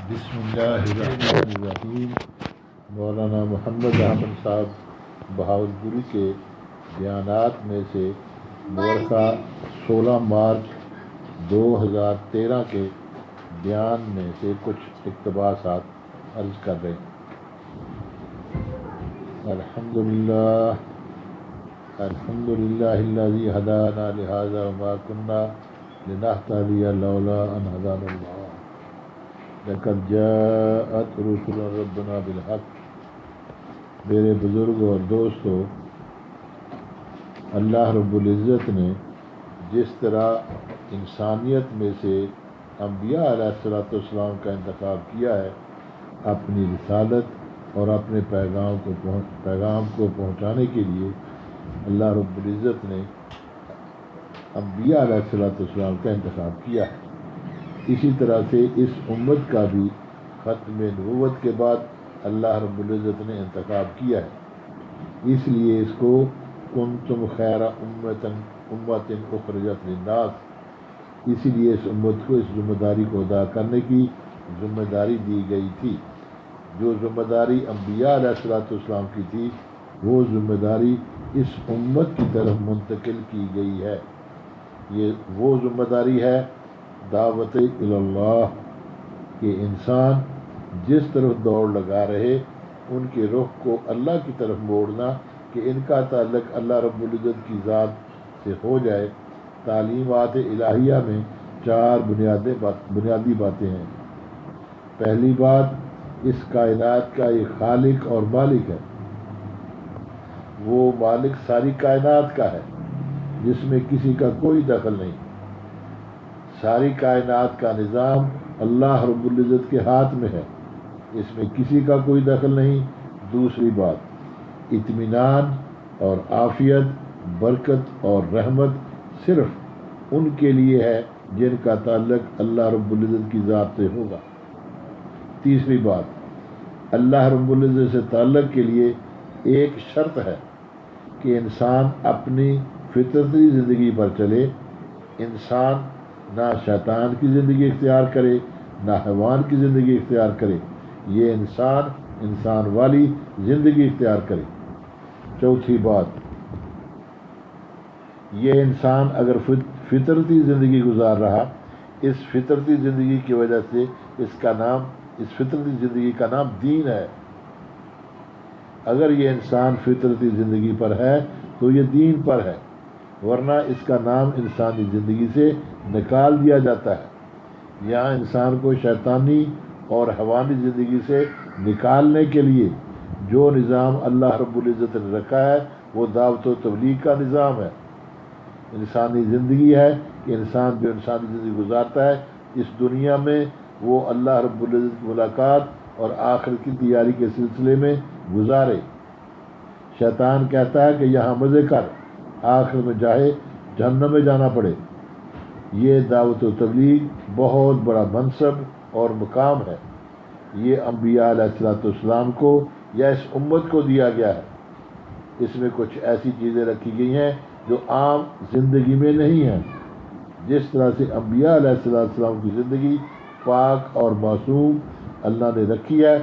بسم اللہ الرحمن الرحیم۔ مولانا محمد احمد صاحب بہاولپوری کے بیانات میں سے مورخہ 16 مارچ 2013 کے بیان میں سے کچھ اقتباسات عرض کر رہے ہیں۔ الحمدللہ الذی ہدانا لہذا وما کنا لنہتدی لولا ان ہدانا اللہ لقد جاءت رسل ربنا بالحق۔ میرے بزرگوں اور دوستوں، اللہ رب العزت نے جس طرح انسانیت میں سے انبیاء علیہ السلام کا انتخاب کیا ہے اپنی رسالت اور اپنے پیغام کو پہنچانے کے لیے، اللہ رب العزت نے انبیاء علیہ السلام کا انتخاب کیا ہے۔ اسی طرح سے اس امت کا بھی ختم نبوت کے بعد اللہ رب العزت نے انتخاب کیا ہے۔ اس لیے اس کو کنتم خیر امت اخرجت للناس، اسی لیے اس امت کو اس ذمہ داری کو ادا کرنے کی ذمہ داری دی گئی تھی۔ جو ذمہ داری انبیاء علیہ السلام کی تھی، وہ ذمہ داری اس امت کی طرف منتقل کی گئی ہے۔ یہ وہ ذمہ داری ہے دعوت اللہ، کہ انسان جس طرف دوڑ لگا رہے ان کے رخ کو اللہ کی طرف موڑنا، کہ ان کا تعلق اللہ رب العزت کی ذات سے ہو جائے۔ تعلیمات الہیہ میں 4 بنیادی باتیں ہیں۔ پہلی بات، اس کائنات کا ایک خالق اور مالک ہے۔ وہ مالک ساری کائنات کا ہے، جس میں کسی کا کوئی دخل نہیں۔ ساری کائنات کا نظام اللہ رب العزت کے ہاتھ میں ہے، اس میں کسی کا کوئی دخل نہیں۔ دوسری بات، اطمینان اور عافیت، برکت اور رحمت صرف ان کے لیے ہے جن کا تعلق اللہ رب العزت کی ذات سے ہوگا۔ تیسری بات، اللہ رب العزت سے تعلق کے لیے ایک شرط ہے کہ انسان اپنی فطرتی زندگی پر چلے۔ انسان نہ شیطان کی زندگی اختیار کرے، نہ حیوان کی زندگی اختیار کرے، یہ انسان والی زندگی اختیار کرے۔ چوتھی بات، یہ انسان اگر فطرتی زندگی گزار رہا، اس فطرتی زندگی کی وجہ سے اس فطرتی زندگی کا نام دین ہے۔ اگر یہ انسان فطرتی زندگی پر ہے تو یہ دین پر ہے، ورنہ اس کا نام انسانی زندگی سے نکال دیا جاتا ہے۔ یہاں انسان کو شیطانی اور حیوانی زندگی سے نکالنے کے لیے جو نظام اللہ رب العزت نے رکھا ہے وہ دعوت و تبلیغ کا نظام ہے۔ انسانی زندگی ہے کہ انسان جو انسانی زندگی گزارتا ہے اس دنیا میں، وہ اللہ رب العزت کی ملاقات اور آخرت کی تیاری کے سلسلے میں گزارے۔ شیطان کہتا ہے کہ یہاں مزے کر، آخر میں چاہے جہنم میں جانا پڑے۔ یہ دعوت و تبلیغ بہت بڑا منصب اور مقام ہے۔ یہ انبیاء علیہ السلام کو یا اس امت کو دیا گیا ہے۔ اس میں کچھ ایسی چیزیں رکھی گئی ہیں جو عام زندگی میں نہیں ہیں۔ جس طرح سے انبیاء علیہ السلام کی زندگی پاک اور معصوم اللہ نے رکھی ہے،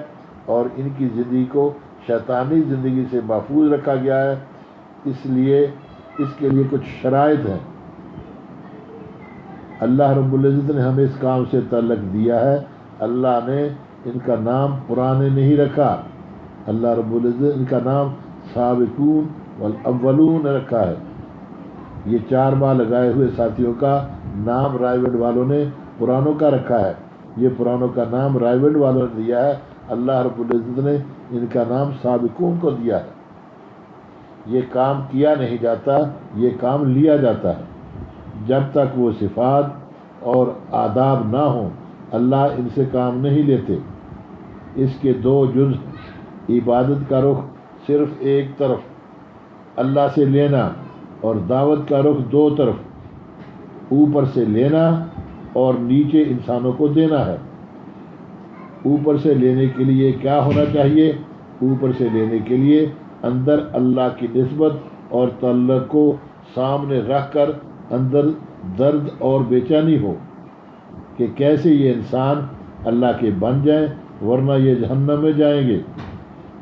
اور ان کی زندگی کو شیطانی زندگی سے محفوظ رکھا گیا ہے، اس کے لیے کچھ شرائط ہیں۔ اللہ رب العزت نے ہمیں اس کام سے تعلق دیا ہے۔ اللہ نے ان کا نام پرانے نہیں رکھا، اللہ رب العزت ان کا نام سابقون والاولون رکھا ہے۔ یہ 4 ماہ لگائے ہوئے ساتھیوں کا نام رائے گڑھ والوں نے پرانوں کا رکھا ہے۔ یہ پرانوں کا نام رائے گڑھ والوں نے دیا ہے، اللہ رب العزت نے ان کا نام سابقون کو دیا ہے۔ یہ کام کیا نہیں جاتا، یہ کام لیا جاتا ہے۔ جب تک وہ صفات اور آداب نہ ہوں، اللہ ان سے کام نہیں لیتے۔ اس کے 2 جز، عبادت کا رخ صرف ایک طرف اللہ سے لینا، اور دعوت کا رخ 2 طرف، اوپر سے لینا اور نیچے انسانوں کو دینا ہے۔ اوپر سے لینے کے لیے کیا ہونا چاہیے؟ اوپر سے لینے کے لیے اندر اللہ کی نسبت اور تعلق کو سامنے رکھ کر اندر درد اور بے چینی ہو کہ کیسے یہ انسان اللہ کے بن جائیں ورنہ یہ جہنم میں جائیں گے۔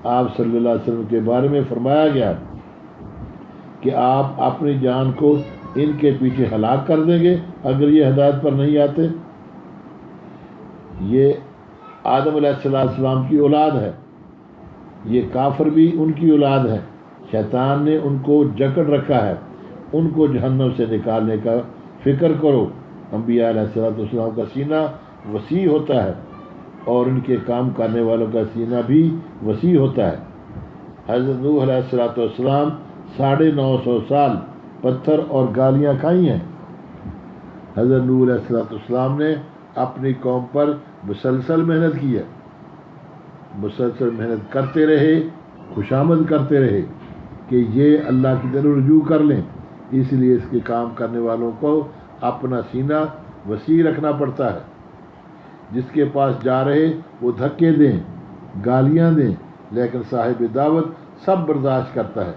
آپ صلی اللہ علیہ وسلم کے بارے میں فرمایا گیا کہ آپ اپنی جان کو ان کے پیچھے ہلاک کر دیں گے اگر یہ ہدایت پر نہیں آتے۔ یہ آدم علیہ السلام کی اولاد ہے، یہ کافر بھی ان کی اولاد ہے۔ شیطان نے ان کو جکڑ رکھا ہے، ان کو جہنم سے نکالنے کا فکر کرو۔ انبیاء علیہ السلام کا سینہ وسیع ہوتا ہے اور ان کے کام کرنے والوں کا سینہ بھی وسیع ہوتا ہے۔ حضرت نوح علیہ السلام 950 سال پتھر اور گالیاں کھائی ہیں۔ حضرت نوح علیہ السلام نے اپنی قوم پر مسلسل محنت کی ہے، مسلسل محنت کرتے رہے، خوشامد کرتے رہے کہ یہ اللہ کی طرف رجوع کر لیں۔ اس لیے اس کے کام کرنے والوں کو اپنا سینہ وسیع رکھنا پڑتا ہے۔ جس کے پاس جا رہے وہ دھکے دیں، گالیاں دیں، لیکن صاحب دعوت سب برداشت کرتا ہے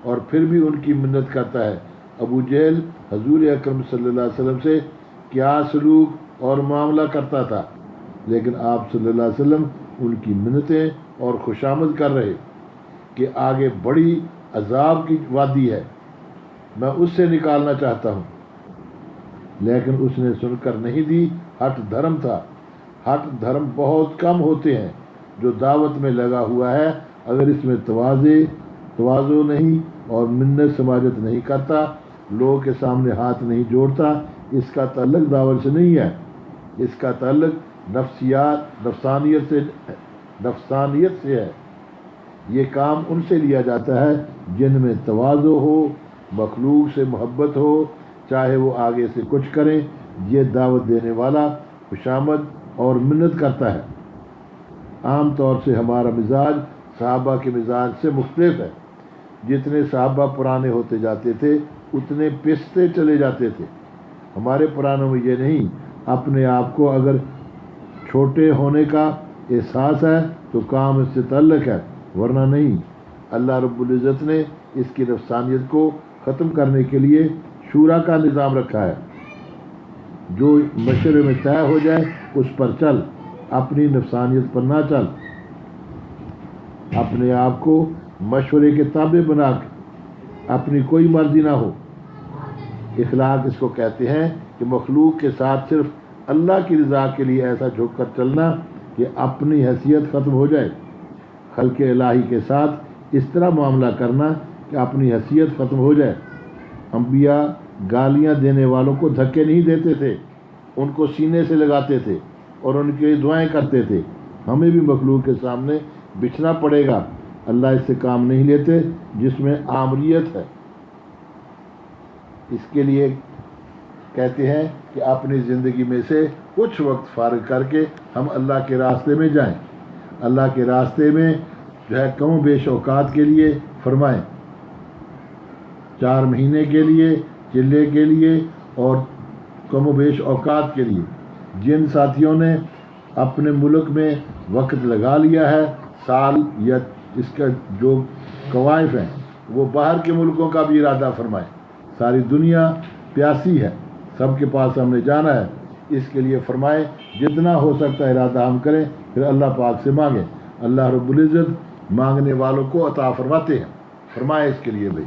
اور پھر بھی ان کی منت کرتا ہے۔ ابو جہل حضور اکرم صلی اللہ علیہ وسلم سے کیا سلوک اور معاملہ کرتا تھا، لیکن آپ صلی اللہ علیہ وسلم ان کی منتیں اور خوشامد کر رہے کہ آگے بڑی عذاب کی وادی ہے، میں اس سے نکالنا چاہتا ہوں، لیکن اس نے سن کر نہیں دی۔ ہٹ دھرم تھا۔ ہٹ دھرم بہت کم ہوتے ہیں جو دعوت میں لگا ہوا ہے، اگر اس میں تواضع نہیں اور منت سماجت نہیں کرتا، لوگوں کے سامنے ہاتھ نہیں جوڑتا، اس کا تعلق دعوت سے نہیں ہے، اس کا تعلق نفسانیت سے ہے۔ یہ کام ان سے لیا جاتا ہے جن میں تواضع ہو، مخلوق سے محبت ہو، چاہے وہ آگے سے کچھ کریں۔ یہ دعوت دینے والا خوشامد اور منت کرتا ہے۔ عام طور سے ہمارا مزاج صحابہ کے مزاج سے مختلف ہے۔ جتنے صحابہ پرانے ہوتے جاتے تھے اتنے پستے چلے جاتے تھے۔ ہمارے پرانوں میں یہ نہیں، اپنے آپ کو اگر چھوٹے ہونے کا احساس ہے تو کام اس سے تعلق ہے، ورنہ نہیں۔ اللہ رب العزت نے اس کی نفسانیت کو ختم کرنے کے لیے شورا کا نظام رکھا ہے۔ جو مشورے میں طے ہو جائے اس پر چل، اپنی نفسانیت پر نہ چل۔ اپنے آپ کو مشورے کے تابع بنا کے اپنی کوئی مرضی نہ ہو۔ اخلاق اس کو کہتے ہیں کہ مخلوق کے ساتھ صرف اللہ کی رضا کے لیے ایسا جھک کر چلنا کہ اپنی حیثیت ختم ہو جائے۔ خلق الہی کے ساتھ اس طرح معاملہ کرنا کہ اپنی حیثیت ختم ہو جائے۔ انبیاء گالیاں دینے والوں کو دھکے نہیں دیتے تھے، ان کو سینے سے لگاتے تھے اور ان کے لیے دعائیں کرتے تھے۔ ہمیں بھی مخلوق کے سامنے بچھنا پڑے گا۔ اللہ اس سے کام نہیں لیتے جس میں آمریت ہے۔ اس کے لیے کہتے ہیں کہ اپنی زندگی میں سے کچھ وقت فارغ کر کے ہم اللہ کے راستے میں جائیں۔ اللہ کے راستے میں جو ہے کم و بیش اوقات کے لیے فرمائیں، 4 مہینے کے لیے، چلے کے لیے اور کم و بیش اوقات کے لیے۔ جن ساتھیوں نے اپنے ملک میں وقت لگا لیا ہے سال یا اس کا جو قوائف ہیں، وہ باہر کے ملکوں کا بھی ارادہ فرمائیں۔ ساری دنیا پیاسی ہے، سب کے پاس ہم نے جانا ہے، اس کے لیے فرمائیں جتنا ہو سکتا ہے ارادہ ہم کریں، پھر اللہ پاک سے مانگیں۔ اللہ رب العزت مانگنے والوں کو عطا فرماتے ہیں۔ فرمائیں اس کے لیے بھائی۔